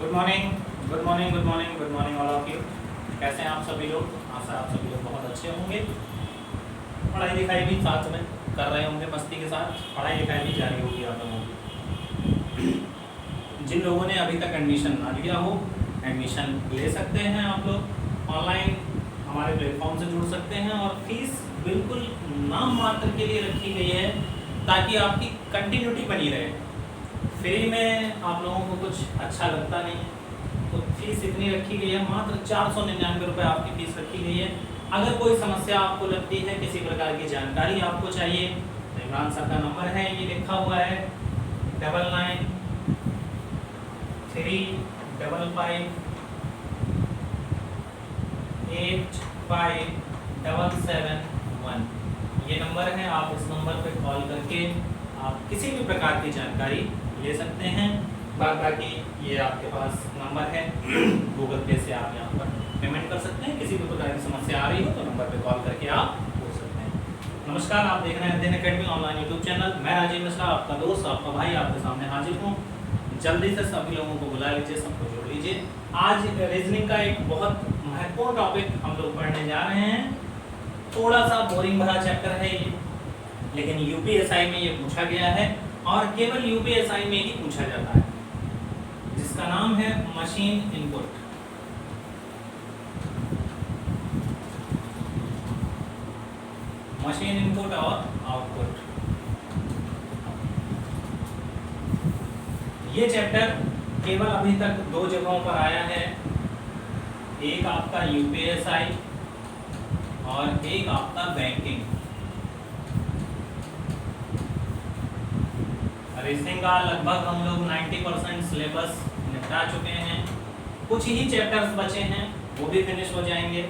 Good morning good morning good morning good morning all of you. कैसे हैं आप सभी लोग? आशा आप सभी लोग बहुत अच्छे होंगे। पढ़ाई लिखाई भी साथ में कर रहे होंगे, मस्ती के साथ पढ़ाई लिखाई भी जारी होगी आप लोगों की। जिन लोगों ने अभी तक एडमिशन ना लिया हो, एडमिशन ले सकते हैं। आप लोग ऑनलाइन हमारे प्लेटफॉर्म से जुड़ सकते हैं और फीस बिल्कुल नाम मात्र के लिए रखी गई है ताकि आपकी कंटिन्यूटी बनी रहे। फ्री में आप लोगों को कुछ अच्छा लगता नहीं है तो फीस इतनी रखी गई है, मात्र 499 रुपये आपकी फीस रखी गई है। अगर कोई समस्या आपको लगती है, किसी प्रकार की जानकारी आपको चाहिए तो इमरान सर का नंबर है, ये लिखा हुआ है 99 355 85771। ये नंबर है, आप इस नंबर पे कॉल करके आप किसी भी प्रकार की जानकारी ले सकते हैं। बाकी ये आपके पास नंबर है, गूगल पे से आप यहाँ पर पेमेंट कर सकते हैं। किसी भी प्रकार की समस्या आ रही हो तो नंबर पे कॉल करके आप पूछ सकते हैं। नमस्कार, आप देख रहे हैं अध्ययन अकेडमी ऑनलाइन यूट्यूब चैनल। मैं राजीव मिश्रा, आपका दोस्त, आपका भाई आपके सामने हाजिर हूँ। जल्दी से सभी लोगों को बुला लीजिए, सबको जोड़ लीजिए। आज रीजनिंग का एक बहुत महत्वपूर्ण टॉपिक हम लोग पढ़ने जा रहे हैं। थोड़ा सा बोरिंग भरा चैप्टर है ये, लेकिन यूपीएसआई में ये पूछा गया है और केवल यूपीएसआई में ही पूछा जाता है, जिसका नाम है मशीन इनपुट। मशीन इनपुट और आउटपुट। ये चैप्टर केवल अभी तक दो जगहों पर आया है, एक आपका यूपीएसआई और एक आपका बैंकिंग। रीजनिंग का लगभग हम लोग 90% सिलेबस निपटा चुके हैं। कुछ ही चैप्टर्स बचे हैं, वो भी फिनिश हो जाएंगे।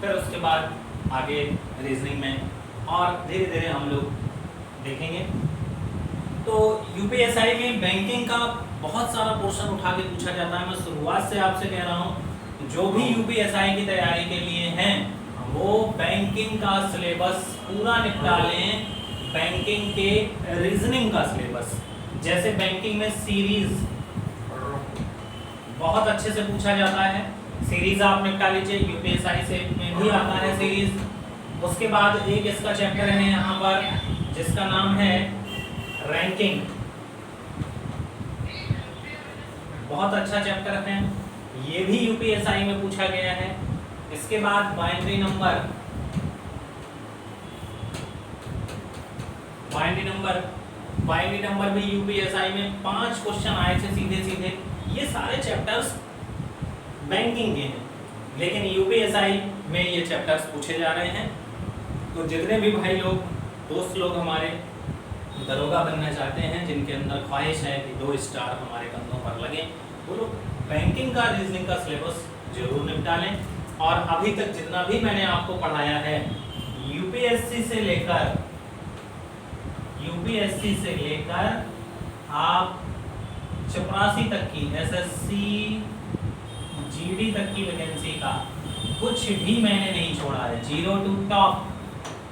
फिर उसके बाद आगे रीजनिंग में और धीरे धीरे हम लोग देखेंगे। तो यूपीएसआई में बैंकिंग का बहुत सारा पोर्शन उठा के पूछा जाता है। मैं शुरुआत से आपसे कह रहा हूँ, जो भी यूपीएसआई की तैयारी के लिए हैं वो बैंकिंग का सिलेबस पूरा निपटा लें। बैंकिंग के रीजनिंग का सिलेबस, जैसे बैंकिंग में सीरीज बहुत अच्छे से पूछा जाता है, सीरीज आप निपटा लीजिए। यूपीएसआई से में भी आता है सीरीज। उसके बाद एक इसका चैप्टर है यहाँ पर जिसका नाम है रैंकिंग, बहुत अच्छा चैप्टर है, ये भी यूपीएसआई में पूछा गया है। इसके बाद बाइनरी नंबर, बाइनरी नंबर भी यूपीएसआई में 5 क्वेश्चन आए थे सीधे सीधे। ये सारे चैप्टर्स बैंकिंग के हैं, लेकिन यूपीएसआई में ये चैप्टर्स पूछे जा रहे हैं। तो जितने भी भाई लोग, दोस्त लोग हमारे दरोगा बनना चाहते हैं, जिनके अंदर ख्वाहिश है कि 2 स्टार हमारे कंधों पर लगे, वो लोग बैंकिंग का रीजनिंग का सिलेबस जरूर निपटा लें। और अभी तक जितना भी मैंने आपको पढ़ाया है, यूपीएससी से लेकर आप चपरासी तक की, एसएससी जीडी तक की वैकेंसी का कुछ भी मैंने नहीं छोड़ा है। 0 to टॉप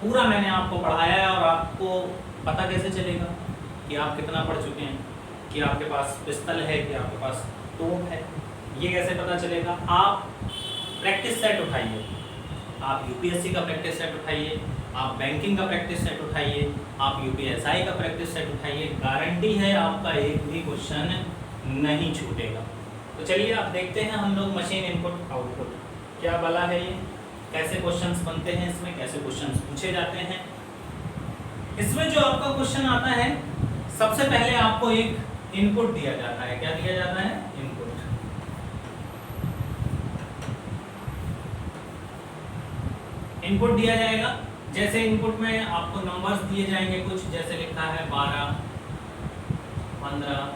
पूरा मैंने आपको पढ़ाया है। और आपको पता कैसे चलेगा कि आप कितना पढ़ चुके हैं, कि आपके पास पिस्तल है, कि आपके पास तोप है, ये कैसे पता चलेगा? आप प्रैक्टिस सेट उठाइए, आप यूपीएससी का प्रैक्टिस सेट उठाइए, आप बैंकिंग का प्रैक्टिस सेट उठाइए, आप यूपीएसआई का प्रैक्टिस सेट उठाइए। गारंटी है आपका एक भी क्वेश्चन नहीं छूटेगा। तो चलिए आप देखते हैं हम लोग मशीन इनपुट आउटपुट क्या बला है ये, कैसे क्वेश्चंस बनते हैं, इसमें कैसे क्वेश्चंस पूछे जाते हैं। इसमें जो आपका क्वेश्चन आता है, सबसे पहले आपको एक इनपुट दिया जाता है। क्या दिया जाता है? इनपुट। इनपुट दिया जाएगा, जैसे इनपुट में आपको नंबर्स दिए जाएंगे कुछ, जैसे लिखा है 12, 15,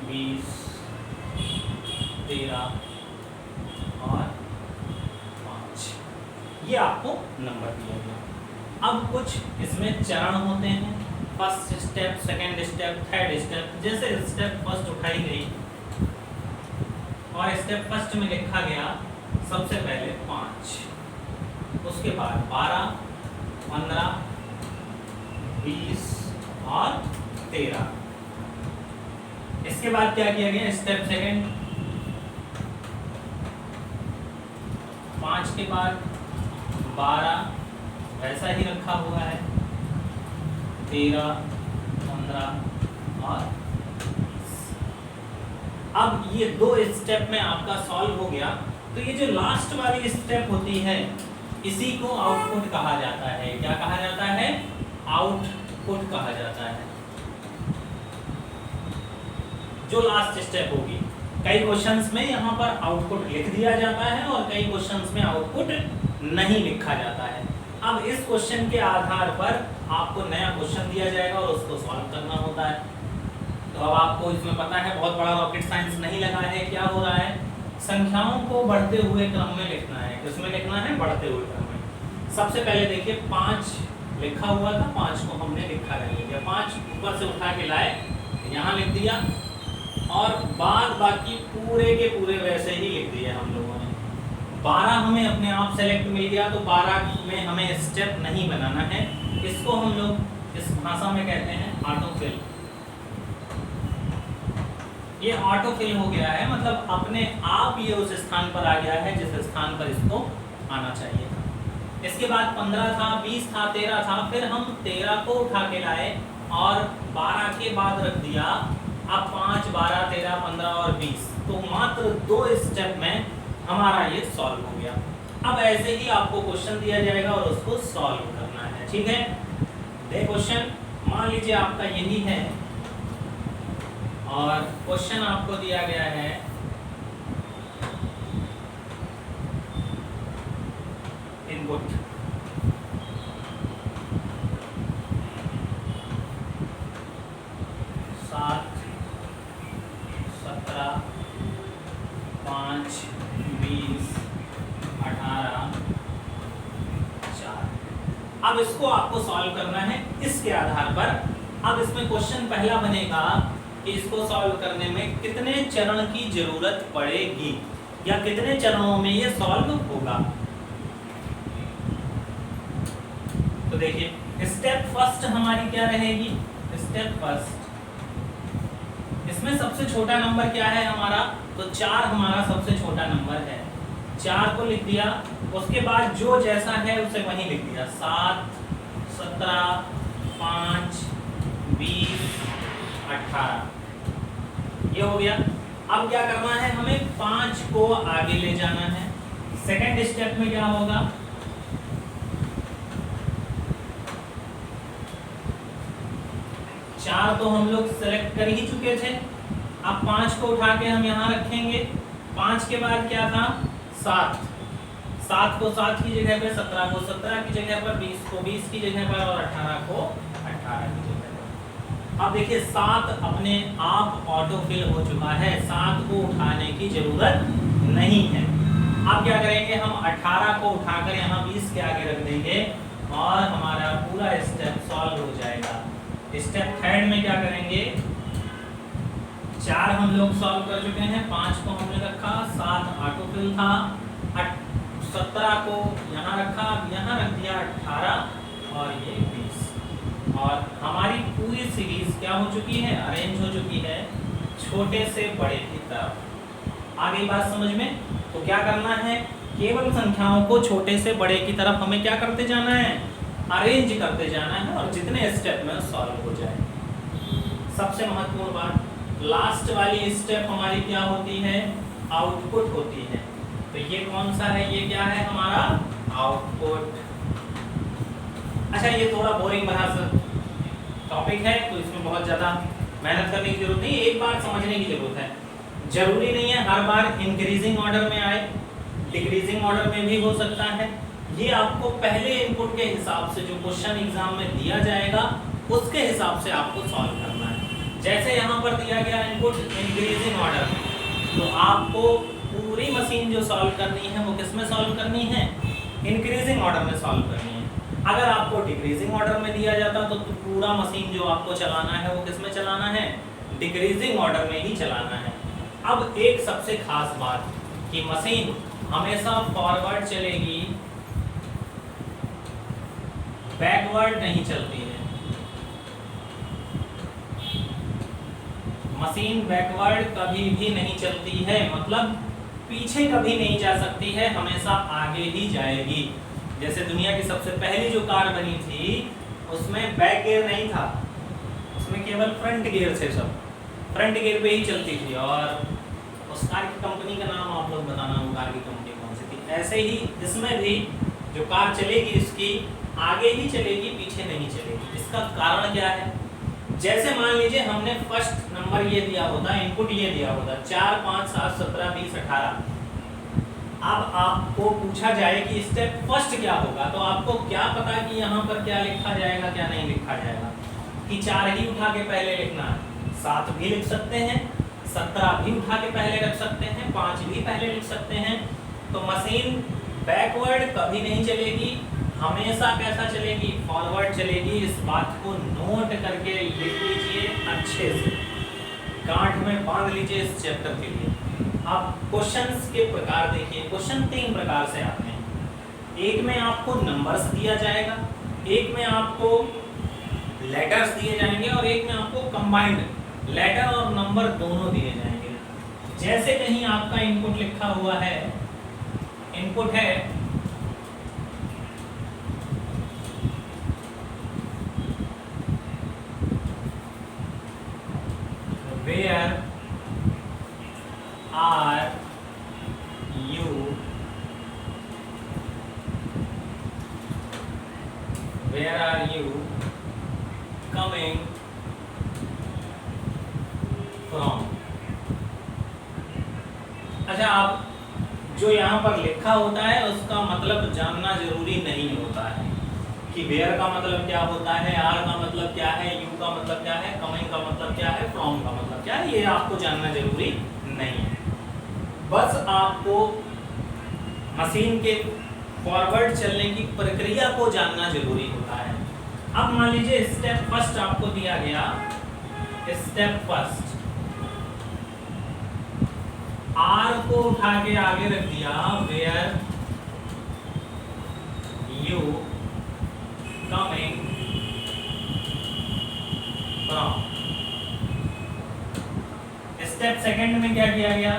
20, 13 और 5, ये आपको नंबर दिया गया। अब कुछ इसमें चरण होते हैं, first step, second step, third step. जैसे स्टेप फर्स्ट उठाई गई और स्टेप फर्स्ट में लिखा गया सबसे पहले 5, उसके बाद 12, 15, 20 और 13। इसके बाद क्या किया गया, स्टेप सेकंड, 5 के बाद 12 वैसा ही रखा हुआ है, 13, 15 और 20। अब ये 2 स्टेप में आपका सॉल्व हो गया। तो ये जो लास्ट वाली स्टेप होती है इसी को आउटपुट कहा जाता है। क्या कहा जाता है, आउटपुट कहा जाता है। जो लास्ट स्टेप होगी, कई क्वेश्चंस में यहाँ पर आउटपुट लिख दिया जाता है और कई क्वेश्चंस में आउटपुट नहीं लिखा जाता है। अब इस क्वेश्चन के आधार पर आपको नया क्वेश्चन दिया जाएगा और उसको सॉल्व करना होता है। तो अब आपको इसमें पता है बहुत बड़ा रॉकेट साइंस नहीं लगा है। क्या हो रहा है, संख्याओं को बढ़ते हुए क्रम में लिखना है। किसमें लिखना है, बढ़ते हुए क्रम में। सबसे पहले देखिए 5 लिखा हुआ था, 5 को हमने लिखा रह लिया, 5 ऊपर से उठा के लाए, यहाँ लिख दिया और बाद बाकी पूरे के पूरे वैसे ही लिख दिए हम लोगों ने। 12 हमें अपने आप सेलेक्ट मिल गया, तो 12 में हमें स्टेप नहीं बनाना है। इसको हम लोग इस भाषा में कहते हैं ऑटोफिल। ये ऑटोफिल हो गया है, मतलब अपने आप ये उस स्थान पर आ गया है जिस स्थान पर इसको आना चाहिए था। इसके बाद 15 था, 20 था, 13 था, फिर हम 13 को उठा के लाए और 12 के बाद रख दिया। अब 5, 12, 13, 15 और 20, तो मात्र 2 स्टेप में हमारा ये सॉल्व हो गया। अब ऐसे ही आपको क्वेश्चन दिया जाएगा और उसको सॉल्व करना है। ठीक है, दे क्वेश्चन, मान लीजिए आपका यही है और क्वेश्चन आपको दिया गया है इनपुट 7, 17, 5, 20, 18, 4। अब इसको आपको सॉल्व करना है इसके आधार पर। अब इसमें क्वेश्चन पहला बनेगा कि इसको सॉल्व करने में कितने चरण की जरूरत पड़ेगी या कितने चरणों में ये सॉल्व होगा। तो देखिए स्टेप फर्स्ट हमारी क्या रहेगी, स्टेप फर्स्ट, इसमें सबसे छोटा नंबर क्या है हमारा, तो 4 हमारा सबसे छोटा नंबर है। 4 को लिख दिया, उसके बाद जो जैसा है उसे वहीं लिख दिया, 7, 17, 5, 20, 18, ये हो गया। अब क्या करना है, हमें 5 को आगे ले जाना है। सेकंड स्टेप में क्या होगा, 4 तो हम लोग सेलेक्ट कर ही चुके थे। अब 5 को उठा के हम यहाँ रखेंगे। 5 के बाद क्या था, 7, 7 को 7 की जगह पे, 17 को 17 की जगह पर, 20 को 20 की जगह पर और 18 को 18 की जगह पर। अब देखिए 7 अपने आप ऑटोफिल हो चुका है, 7 को उठाने की जरूरत नहीं है। अब क्या करेंगे, हम 18 को उठाकर यहाँ 20 के आगे रख देंगे और हमारा पूरा स्टेप सॉल्व हो जाएगा। स्टेप थर्ड में क्या करेंगे, 4 हम लोग सॉल्व कर चुके हैं, 5 को हमने रखा, 7 ऑटोफिल था, 17 को यहाँ रखा, यहाँ रख दिया 18 और ये 20, और हमारी पूरी सीरीज क्या हो चुकी है, अरेंज हो चुकी है छोटे से बड़े की तरफ। आ गई बात समझ में। तो क्या करना है, केवल संख्याओं को छोटे से बड़े की तरफ हमें क्या करते जाना है, अरेंज करते जाना है और जितने स्टेप में सॉल्व हो जाए। सबसे महत्वपूर्ण बात, लास्ट वाली स्टेप हमारी क्या होती है, आउटपुट होती है। तो ये कौन सा है, ये क्या है हमारा आउटपुट। अच्छा, ये थोड़ा बोरिंग बना सा टॉपिक है, तो इसमें बहुत ज़्यादा मेहनत करने की जरूरत नहीं, एक बार समझने की जरूरत है। जरूरी नहीं है हर बार इंक्रीजिंग ऑर्डर में आए, डिक्रीजिंग ऑर्डर में भी हो सकता है। ये आपको पहले इनपुट के हिसाब से जो क्वेश्चन एग्जाम में दिया जाएगा उसके हिसाब से आपको सॉल्व करना है। जैसे यहाँ पर दिया गया इनपुट इंक्रीजिंग ऑर्डर, तो आपको पूरी मशीन जो सॉल्व करनी है वो किस में सॉल्व करनी है, इंक्रीजिंग ऑर्डर में सॉल्व करनी है। अगर आपको डिक्रीजिंग ऑर्डर में दिया जाता तो पूरा मशीन जो आपको चलाना है वो किस में चलाना है, डिक्रीजिंग ऑर्डर में ही चलाना है। अब एक सबसे खास बात कि मशीन हमेशा फॉरवर्ड चलेगी, बैकवर्ड नहीं चलती है। मशीन बैकवर्ड कभी भी नहीं चलती है, मतलब पीछे कभी नहीं जा सकती है, हमेशा आगे ही जाएगी। जैसे दुनिया की सबसे पहली जो कार बनी थी उसमें बैक गियर नहीं था, उसमें केवल फ्रंट गियर थे, सब फ्रंट गियर पे ही चलती थी। और उस कार की कंपनी का नाम आप लोग बताना, वो कार की कंपनी कौन सी थी। ऐसे ही इसमें भी जो कार चलेगी इसकी आगे ही चलेगी, पीछे नहीं चलेगी। इसका कारण क्या है? जैसे मान लीजिए हमने फर्स्ट नंबर ये दिया होता, इनपुट ये दिया होता 4 5 7 17 20 18। अब आपको पूछा जाए कि स्टेप फर्स्ट क्या होगा, तो आपको क्या पता कि यहाँ पर क्या लिखा जाएगा क्या नहीं लिखा जाएगा। कि 4 ही उठा के पहले लिखना है, 7 भी लिख सकते हैं, 17 भी उठा के पहले रख सकते हैं, 5 भी पहले लिख सकते हैं। तो मशीन बैकवर्ड कभी नहीं चलेगी, हमेशा कैसा चलेगी? फॉरवर्ड चलेगी। इस बात को नोट करके लिख लीजिए अच्छे से, गांठ में बांध लीजिए इस चैप्टर के लिए। अब क्वेश्चंस के प्रकार देखिए, क्वेश्चन 3 प्रकार से आते हैं। एक में आपको नंबर्स दिया जाएगा, एक में आपको लेटर्स दिए जाएंगे और एक में आपको कंबाइंड लेटर और नंबर दोनों दिए जाएंगे। जैसे कहीं आपका इनपुट लिखा हुआ है, इनपुट है where are you, where are you coming from। अच्छा, आप जो यहाँ पर लिखा होता है उसका मतलब जानना जरूरी नहीं होता है कि वेयर का मतलब क्या होता है, आर का मतलब क्या है, यू का मतलब क्या है, कमिंग का मतलब क्या है, फ्रॉम का मतलब क्या है, ये आपको जानना जरूरी नहीं है। बस आपको मशीन के फॉरवर्ड चलने की प्रक्रिया को जानना जरूरी होता है। अब मान लीजिए स्टेप फर्स्ट आपको दिया गया, स्टेप फर्स्ट आर को उठा के आगे रख दिया, where you coming from. Step second में क्या किया गया?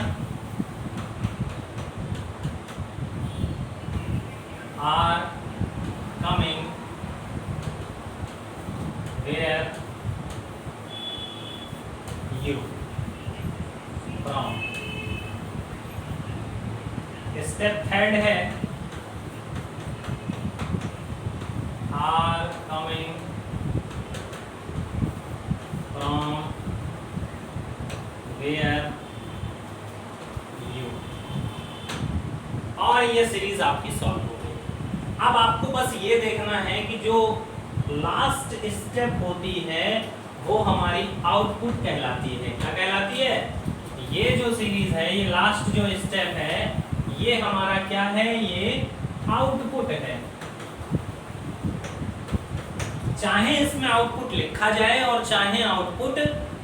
Are coming where you from. Step third है are coming from where you. और ये सीरीज आपकी सॉल्व हो गई। अब आपको बस ये देखना है कि जो लास्ट स्टेप होती है वो हमारी आउटपुट कहलाती है। क्या कहलाती है? ये जो सीरीज है, ये लास्ट जो स्टेप है, ये हमारा क्या है? ये आउटपुट है। चाहे इसमें आउटपुट लिखा जाए और चाहे आउटपुट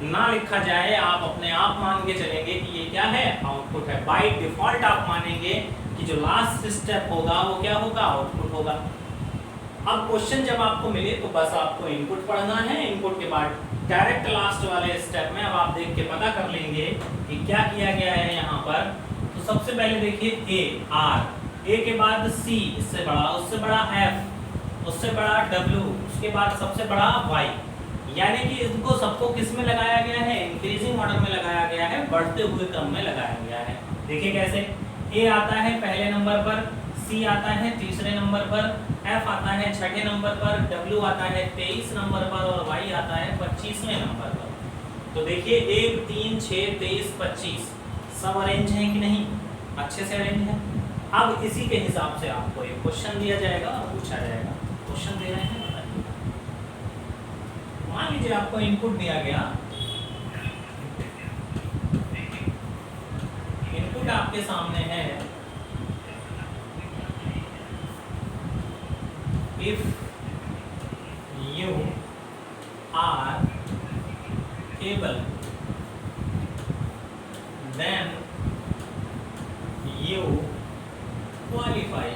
ना लिखा जाए, आप अपने आप मान के चलेंगे कि ये क्या है? आउटपुट है। बाय डिफॉल्ट आप मानेंगे कि जो लास्ट स्टेप होगा वो क्या होगा? आउटपुट होगा। अब क्वेश्चन जब आपको मिले तो बस आपको इनपुट पढ़ना है, इनपुट के बाद डायरेक्ट लास्ट वाले स्टेप में अब आप देख के पता कर लेंगे कि क्या किया गया है यहाँ पर। तो सबसे पहले देखिए ए, आर, ए के बाद सी, इससे बड़ा, उससे बड़ा एफ, उससे बड़ा डब्ल्यू, उसके बाद सबसे बड़ा वाई। यानी कि इनको सबको किस में लगाया गया है? इंक्रीजिंग ऑर्डर में लगाया गया है, बढ़ते हुए क्रम में लगाया गया है। देखिए कैसे, ए आता है पहले नंबर पर, सी आता है तीसरे नंबर पर, एफ आता है छठे नंबर पर, डब्ल्यू आता है 23 नंबर पर और वाई आता है 25वें नंबर पर। तो देखिए 1 3 6 23 25 सब अरेंज है कि नहीं? अच्छे से अरेंज है। अब इसी के हिसाब से आपको एक क्वेश्चन दिया जाएगा और पूछा जाएगा। क्वेश्चन दे रहे हैं, बताइए। मान लीजिए आपको इनपुट दिया गया, इनपुट आपके सामने है if you are able then you qualify।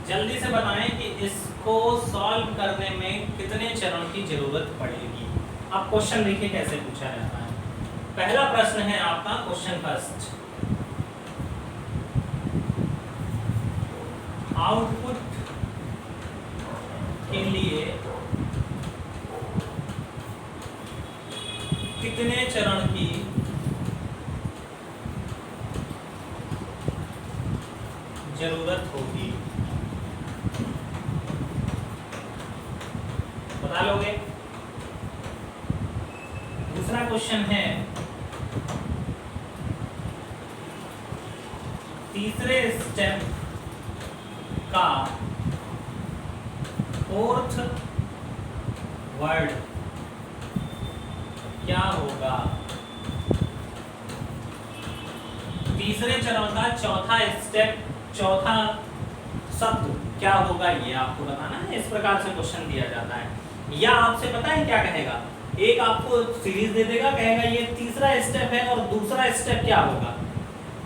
जल्दी से बताएं कि इस इसको सॉल्व करने में कितने चरण की जरूरत पड़ेगी। अब क्वेश्चन देखिए कैसे पूछा जाता है। पहला प्रश्न है आपका क्वेश्चन फर्स्ट, आउटपुट के लिए कितने चरण की जरूरत होगी, बता लोगे। दूसरा क्वेश्चन है, तीसरे स्टेप का फोर्थ वर्ड क्या होगा। तीसरे चरण का चौथा स्टेप, चौथा शब्द क्या होगा ये आपको बताना है। इस प्रकार से क्वेश्चन दिया जाता है। या आपसे पता है क्या कहेगा, एक आपको सीरीज दे देगा, कहेगा ये तीसरा स्टेप है और दूसरा स्टेप क्या होगा।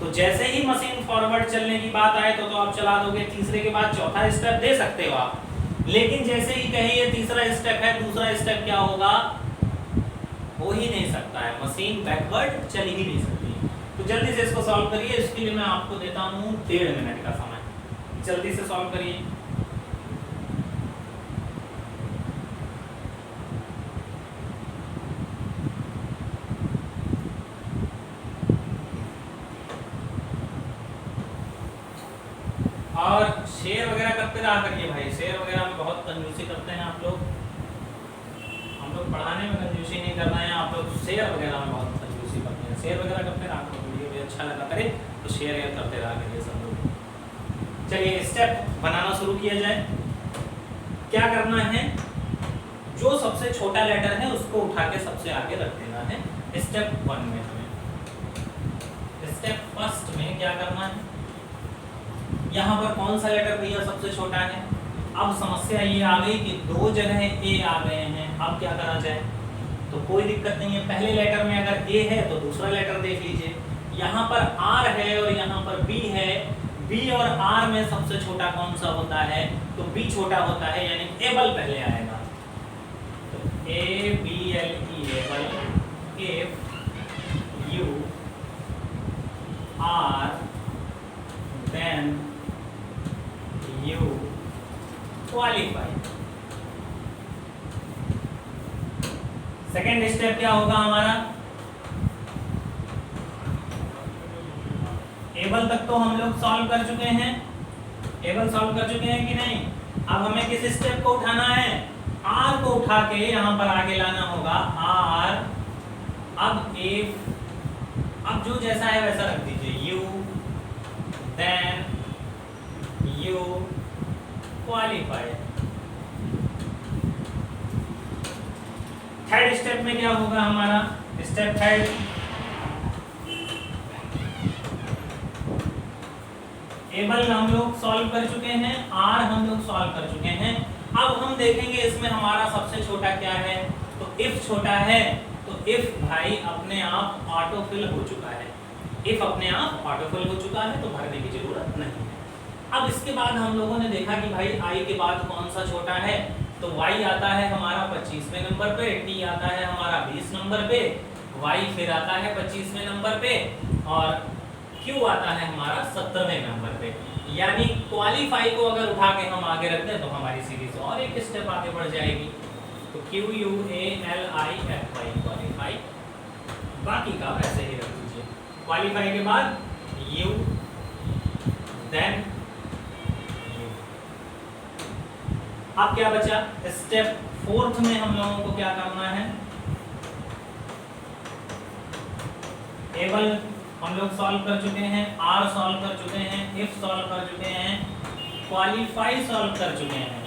तो जैसे ही मशीन फॉरवर्ड चलने की बात आए तो आप चला दोगे, तीसरे के बाद चौथा स्टेप दे सकते हो आप। लेकिन जैसे ही कहे ये तीसरा स्टेप है, दूसरा स्टेप क्या होगा, हो ही नहीं सकता है, मशीन बैकवर्ड चल ही नहीं सकती। तो जल्दी से इसको सॉल्व करिए। इसके लिए मैं आपको देता हूँ 1.5 मिनट का समय, जल्दी से सॉल्व करिए। और शेयर वगैरह करते रहा करिए भाई, शेयर वगैरह में बहुत कंजूसी करते हैं आप लोग। हम लोग पढ़ाने में कंजूसी नहीं कर रहे हैं, आप लोग शेयर वगैरह में बहुत कंजूसी करते हैं। शेयर वगैरह करते रहा करो, वीडियो भी अच्छा लगा करे तो शेयर करते रहा करिए सब लोग। चलिए स्टेप बनाना शुरू किया जाए। क्या करना है, जो सबसे छोटा लेटर है उसको उठा के सबसे आगे रख देना है। स्टेप 1 में हमें, स्टेप फर्स्ट में क्या करना है, यहाँ पर कौन सा लेटर भैया सबसे छोटा है। अब समस्या ये आ गई कि दो जगह ए आ गए हैं, अब क्या करा जाए। तो कोई दिक्कत नहीं है, पहले लेटर में अगर ए है तो दूसरा लेटर देख लीजिए। यहाँ पर आर है और यहाँ पर बी है, बी और आर में सबसे छोटा कौन सा होता है, तो बी छोटा होता है, यानी एबल पहले आएगा। तो A B L E able, if you are then you qualify. Second step क्या होगा हमारा, एबल तक तो हम लोग सॉल्व कर चुके हैं, एबल सॉल्व कर चुके हैं कि नहीं। अब हमें किस स्टेप को उठाना है, आर को उठा के यहां पर आगे लाना होगा। आर, अब एफ, अब जो जैसा है वैसा रख दीजिए, you then you qualify. Third step में क्या होगा हमारा, स्टेप थर्ड, एबल हम लोग सॉल्व कर चुके हैं, आर हम लोग सॉल्व कर चुके हैं। अब हम देखेंगे इसमें हमारा सबसे छोटा क्या है, तो इफ छोटा है, तो इफ भाई अपने आप ऑटोफिल हो चुका है, इफ अपने आप ऑटोफिल हो चुका है तो भरने की जरूरत नहीं है। अब इसके बाद हम लोगों ने देखा कि भाई आई के बाद कौन सा छोटा है, तो y आता है हमारा 25वें नंबर पे, t आता है हमारा 20 नंबर पे, y फिर आता है 25वें नंबर पे और q आता है हमारा 17वें नंबर पे। यानी क्वालिफाई को अगर उठा के हम आगे रख दें तो हमारी सीरीज और एक स्टेप आगे बढ़ जाएगी। तो q u a l i f y qualify, बाकी का वैसे ही रख दीजिए। क्वालिफाई के बाद u देन, अब क्या बचा, स्टेप फोर्थ में हम लोगों को क्या करना है, एबल हम लोग सॉल्व कर चुके हैं, आर सॉल्व कर चुके हैं, इफ सॉल्व कर चुके हैं, क्वालिफाई सॉल्व कर चुके हैं।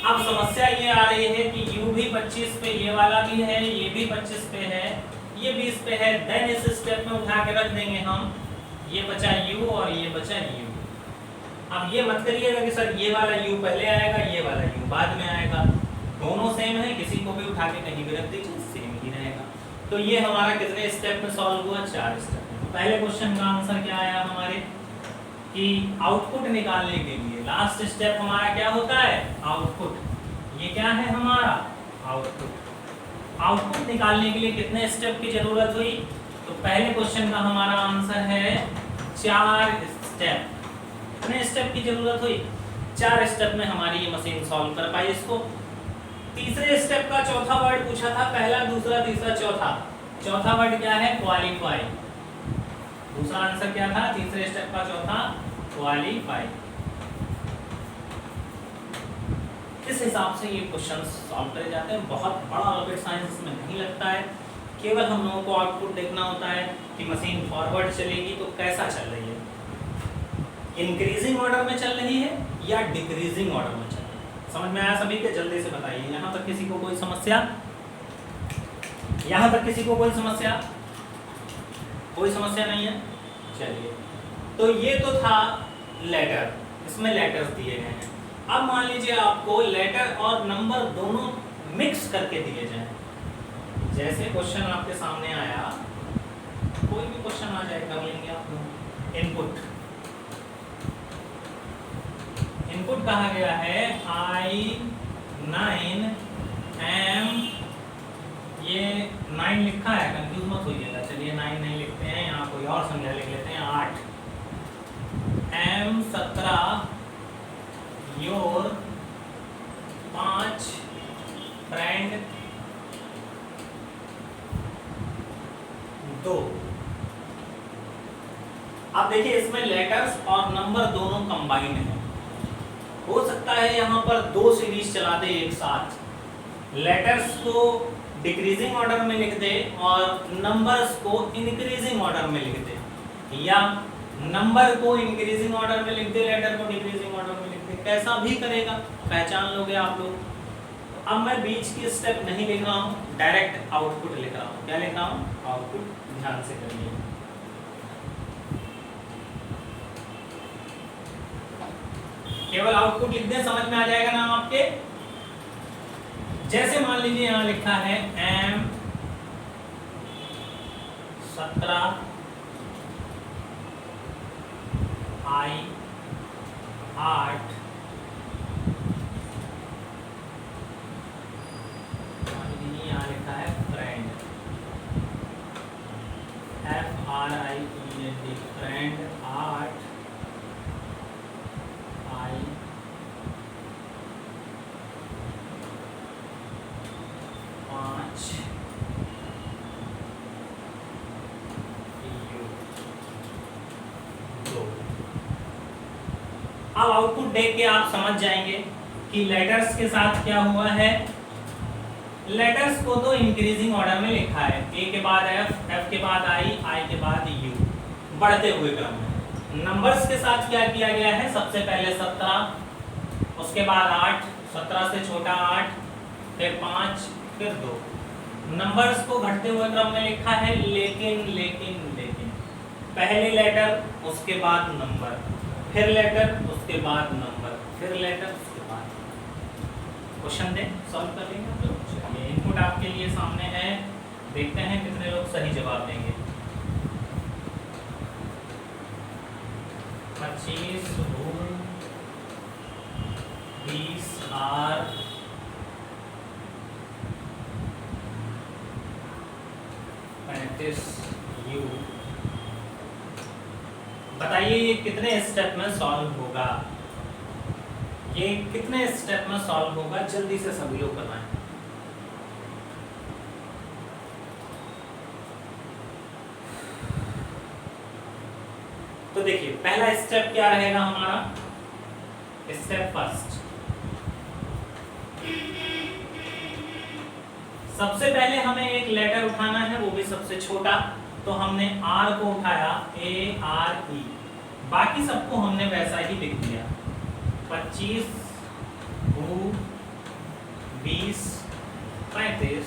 अब समस्या ये आ रही है कि u भी 25 पे, ये वाला भी है, ये भी 25 पे है, ये 20 पे है। देन इस स्टेप में उठा के रख देंगे हम, ये बचा u और ये बचा u। अब ये मत करिएगा कि सर ये वाला u पहले आएगा, ये वाला u बाद में आएगा, दोनों सेम है, किसी को भी उठा के कहीं भी रख दीजिए सेम ही रहेगा। तो ये हमारा कितने स्टेप में सॉल्व हुआ, 4 स्टेप में। तो पहले क्वेश्चन का आंसर क्या आया हमारे, कि आउटपुट निकालने के लिए लास्ट स्टेप हमारा क्या होता है, आउटपुट। ये क्या है हमारा आउटपुट। आउटपुट निकालने के लिए कितने स्टेप की जरूरत हुई, तो पहले क्वेश्चन का हमारा आंसर है 4 स्टेप। कितने स्टेप की जरूरत हुई, 4 स्टेप में हमारी ये मशीन सॉल्व कर पाई इसको। तीसरे स्टेप का चौथा वर्ड पूछा था, पहला दूसरा तीसरा चौथा। चौथा वर्ड क्या है, क्वालिफाई। दूसरा आंसर क्या था, तीसरे स्टेप का चौथा क्वालिफाई। इस हिसाब से ये क्वेश्चन सॉल्व करे जाते हैं। बहुत बड़ा रॉकेट साइंस इसमें नहीं लगता है, केवल हम लोगों को आउटपुट देखना होता है कि मशीन फॉरवर्ड चलेगी तो कैसा चल रही है, इंक्रीजिंग ऑर्डर में चल रही है या डिक्रीजिंग ऑर्डर में चल रही है। समझ में आया सभी के, जल्दी से बताइए। यहाँ तक किसी को कोई समस्या, यहाँ तक किसी को कोई समस्या, कोई समस्या नहीं है। चलिए, तो ये तो था लेटर, इसमें लेटर्स दिए गए हैं। अब मान लीजिए आपको लेटर और नंबर दोनों मिक्स करके दिए जाएं। जैसे क्वेश्चन आपके सामने आया, कोई भी क्वेश्चन आ जाए कर लेंगे आप लोग। इनपुट कहा गया है I9 M, ये 9 लिखा है, कंफ्यूज मत होइएगा। चलिए 9 नहीं लिखते हैं, यहाँ कोई और संख्या लिख लेते हैं 8। M17 your 5 friend 2। अब देखिए इसमें लेटर्स और नंबर दोनों कंबाइंड हैं। हो सकता है यहाँ पर 2 सीरीज चला दे एक साथ, लेटर्स को डिक्रीजिंग ऑर्डर में लिख दे और नंबर्स को इंक्रीजिंग ऑर्डर में लिख दे, या नंबर को इंक्रीजिंग ऑर्डर में लिख दे, लेटर को डिक्रीजिंग ऑर्डर में लिख दे। कैसा भी करेगा पहचान लोगे आप लोग। तो अब मैं बीच की स्टेप नहीं लिख रहा हूँ, डायरेक्ट आउटपुट लिख रहा हूँ। क्या लिख रहा हूँ, आउटपुट। ध्यान से करिए। केवल आउटपुट लिख दें, समझ में आ जाएगा नाम आपके। जैसे मान लीजिए यहां लिखा है M17 I8, यहाँ लिखा है फ्रेंड, FRIEND, फ्रेंड 8 I 5 2। अब आउटपुट देख के आप समझ जाएंगे कि लेटर्स के साथ क्या हुआ है। लेटर्स को तो इंक्रीजिंग ऑर्डर में लिखा है, ए के बाद एफ, एफ के बाद आई, आई के बाद यू, बढ़ते हुए क्रम में। नंबर्स के साथ क्या किया गया है, सबसे पहले 17, उसके बाद 8, 17 से छोटा 8, फिर 5, फिर 2। नंबर्स को घटते हुए क्रम में लिखा है, लेकिन लेकिन लेकिन पहले लेटर उसके बाद नंबर, फिर लेटर उसके बाद नंबर, फिर लेटर उसके बाद। क्वेश्चन दें, सॉल्व कर लेंगे आप लोग। चलिए इनपुट आपके लिए सामने है, देखते हैं कितने लोग सही जवाब देंगे। 25 20 R 35 U। बताइए ये कितने स्टेप में सॉल्व होगा, ये कितने स्टेप में सॉल्व होगा, जल्दी से सभी लोग बताएं। तो देखिए पहला स्टेप क्या रहेगा हमारा, स्टेप फर्स्ट। सबसे पहले हमें एक लेटर उठाना है, वो भी सबसे छोटा, तो हमने R को उठाया, ARE, बाकी सबको हमने वैसा ही लिख दिया। 25 20 35।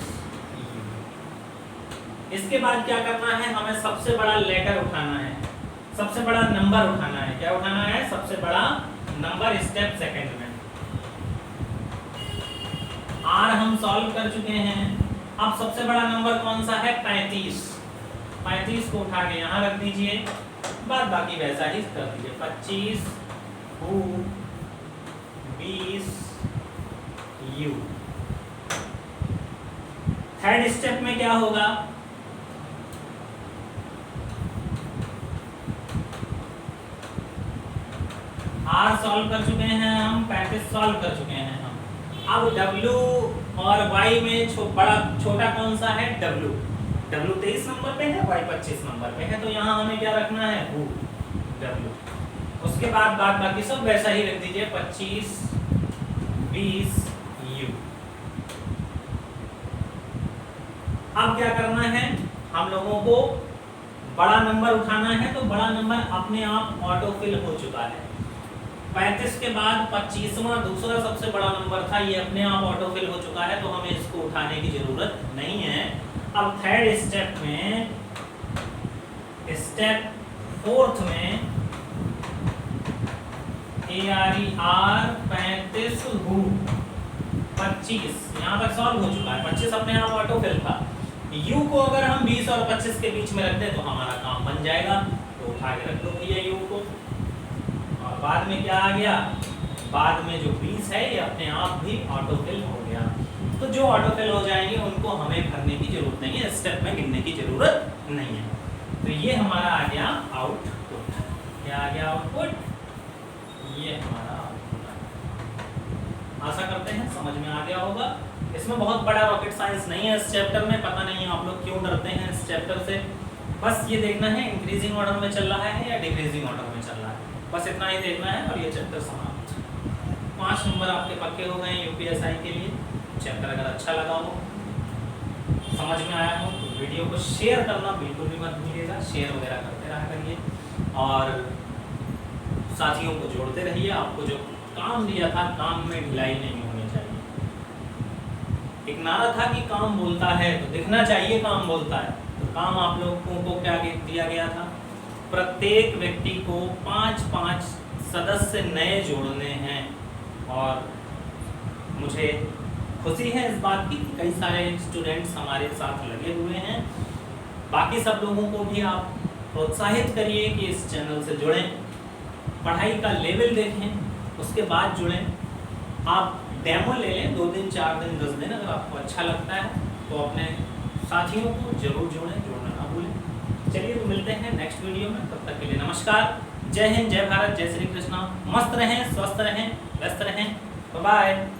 इसके बाद क्या करना है, हमें सबसे बड़ा लेटर उठाना है, सबसे बड़ा नंबर उठाना है। क्या उठाना है, सबसे बड़ा नंबर, स्टेप सेकंड में। R हम सॉल्व कर चुके हैं। अब सबसे बड़ा नंबर कौन सा है, 35। 35 को उठा के यहाँ रख दीजिए। बाद बाकी वैसा ही कर दीजिए, 25 U 20 U। थर्ड स्टेप में क्या होगा, R सॉल्व कर चुके हैं हम, 35 सॉल्व कर चुके हैं हम। अब W और Y में बड़ा छोटा कौन सा है, W। W 23 नंबर पे है, Y 25 नंबर पे है, तो यहाँ हमें क्या रखना है, W। उसके बाद बाकी सब वैसा ही रख दीजिए, 25 20 U। अब क्या करना है, हम लोगों को बड़ा नंबर उठाना है, तो बड़ा नंबर अपने आप ऑटो फिल हो चुका है। 35 के बाद 25वां दूसरा सबसे बड़ा नंबर था, ये अपने आप ऑटो फिल हो चुका है, तो हमें इसको उठाने की जरूरत नहीं है। अब थर्ड स्टेप में, स्टेप फोर्थ में ARER 35 U 25 यहाँ तक सॉल्व हो चुका है, 25 अपने आप ऑटो फिल था। U को अगर हम 20 और 25 के बीच में रख दें तो हमारा काम बन जाएगा, तो उठा के रख दो भैया U को। और बाद में क्या आ गया, बाद में जो 20 है ये अपने आप भी ऑटो फिल हो गया। तो जो ऑटो फिल हो जाएंगे उनको हमें भरने की जरूरत नहीं है, स्टेप में गिनने की जरूरत नहीं है। तो ये हमारा आ गया आउटपुट। क्या आ गया आउटपुट, ये हमारा आउटपुट आ गया। आशा करते हैं समझ में आ गया होगा। इसमें बहुत बड़ा रॉकेट साइंस नहीं है इस चैप्टर में, पता नहीं आप लोग क्यों डरते हैं इस चैप्टर से। बस ये देखना है इंक्रीजिंग ऑर्डर में चल रहा है या डिक्रीजिंग ऑर्डर में चल रहा है, बस इतना ही देखना है और ये चैप्टर समाप्त। 5 नंबर आपके पक्के हो गए यूपीएसआई के लिए। चैप्टर अगर अच्छा लगा हो, समझ में आया हो, तो वीडियो को शेयर करना बिल्कुल भी मत भूलिएगा, शेयर वगैरह करते रहा करिए और साथियों को जोड़ते रहिए। आपको जो काम दिया था, काम में ढिलाई नहीं होनी चाहिए। एक नारा था कि काम बोलता है तो दिखना चाहिए काम बोलता है, तो काम आप लोगों को क्या दिया गया था, प्रत्येक व्यक्ति को 5-5 सदस्य नए जोड़ने हैं। और मुझे खुशी है इस बात की कि कई सारे स्टूडेंट्स हमारे साथ लगे हुए हैं। बाकी सब लोगों को भी आप प्रोत्साहित करिए कि इस चैनल से जुड़ें, पढ़ाई का लेवल देखें, उसके बाद जुड़ें। आप डेमो ले लें 2 दिन 4 दिन 10 दिन, अगर आपको अच्छा लगता है तो अपने साथियों को जरूर जोड़ना ना भूलें। चलिए तो मिलते हैं नेक्स्ट वीडियो में, तब तक के लिए नमस्कार। जय हिंद, जय भारत, जय श्री कृष्णा। मस्त रहें, स्वस्थ रहें, व्यस्त रहें। Bye bye.